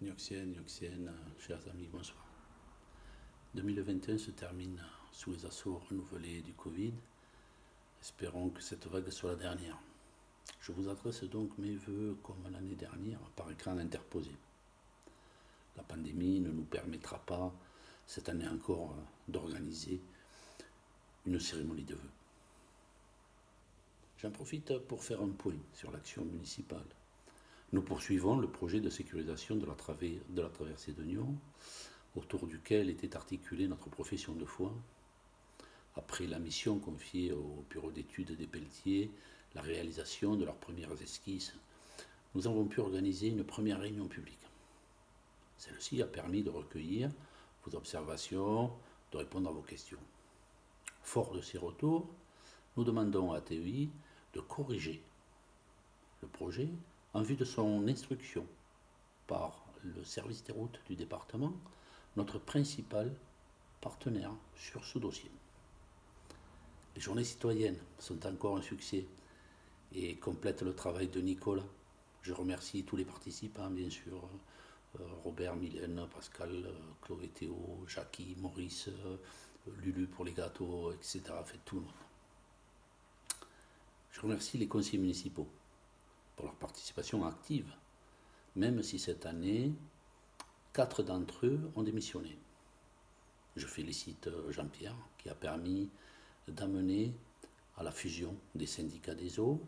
Nioxienne, chers amis, bonsoir. 2021 se termine sous les assauts renouvelés du Covid. Espérons que cette vague soit la dernière. Je vous adresse donc mes voeux comme l'année dernière par écran interposé. La pandémie ne nous permettra pas, cette année encore, d'organiser une cérémonie de vœux. J'en profite pour faire un point sur l'action municipale. Nous poursuivons le projet de sécurisation de la traversée de Nyon, autour duquel était articulée notre profession de foi. Après la mission confiée au bureau d'études des Pelletiers, la réalisation de leurs premières esquisses, nous avons pu organiser une première réunion publique. Celle-ci a permis de recueillir vos observations, de répondre à vos questions. Fort de ces retours, nous demandons à TEI de corriger le projet en vue de son instruction par le service des routes du département, notre principal partenaire sur ce dossier. Les journées citoyennes sont encore un succès et complètent le travail de Nicolas. Je remercie tous les participants, bien sûr, Robert, Mylène, Pascal, Chloé, Théo, Jackie, Maurice, Lulu pour les gâteaux, etc. Fait tout le monde. Je remercie les conseillers municipaux pour leur participation active, même si cette année, 4 d'entre eux ont démissionné. Je félicite Jean-Pierre qui a permis d'amener à la fusion des syndicats des eaux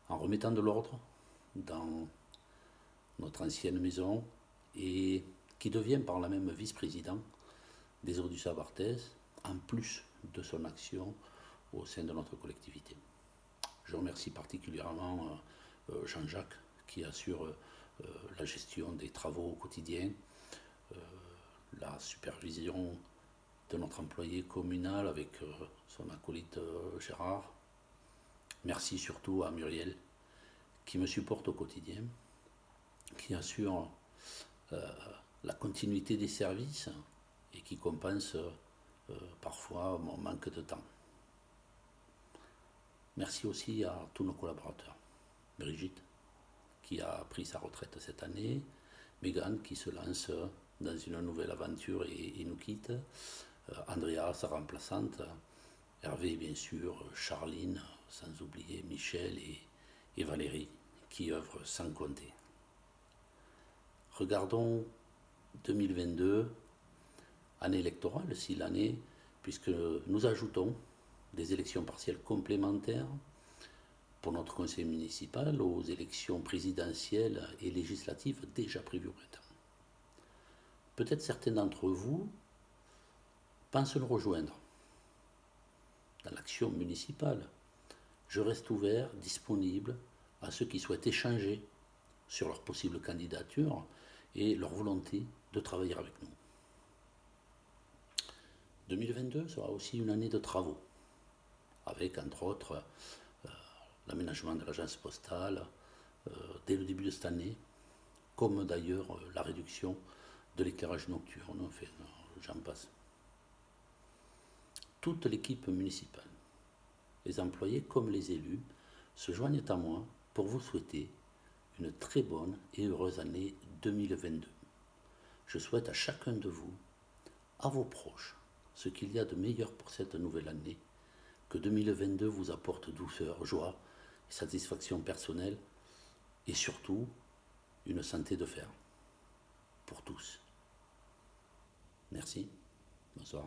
en remettant de l'ordre dans notre ancienne maison et qui devient par là même vice-président des eaux du Sabarthez, en plus de son action au sein de notre collectivité. Je remercie particulièrement Jean-Jacques qui assure la gestion des travaux au quotidien, la supervision de notre employé communal avec son acolyte Gérard. Merci surtout à Muriel qui me supporte au quotidien, qui assure la continuité des services et qui compense parfois mon manque de temps. Merci aussi à tous nos collaborateurs. Brigitte, qui a pris sa retraite cette année, Mégane, qui se lance dans une nouvelle aventure et nous quitte, Andrea, sa remplaçante, Hervé, bien sûr, Charline, sans oublier Michel et Valérie, qui œuvrent sans compter. Regardons 2022, année électorale, si l'année, puisque nous ajoutons des élections partielles complémentaires pour notre conseil municipal aux élections présidentielles et législatives déjà prévues au printemps. Peut-être certains d'entre vous pensent nous rejoindre dans l'action municipale. Je reste ouvert, disponible à ceux qui souhaitent échanger sur leur possible candidature et leur volonté de travailler avec nous. 2022 sera aussi une année de travaux, avec entre autres l'aménagement de l'agence postale dès le début de cette année, comme d'ailleurs la réduction de l'éclairage nocturne, enfin, j'en passe. Toute l'équipe municipale, les employés comme les élus, se joignent à moi pour vous souhaiter une très bonne et heureuse année 2022. Je souhaite à chacun de vous, à vos proches, ce qu'il y a de meilleur pour cette nouvelle année, que 2022 vous apporte douceur, joie, satisfaction personnelle et surtout une santé de fer pour tous. Merci, bonsoir.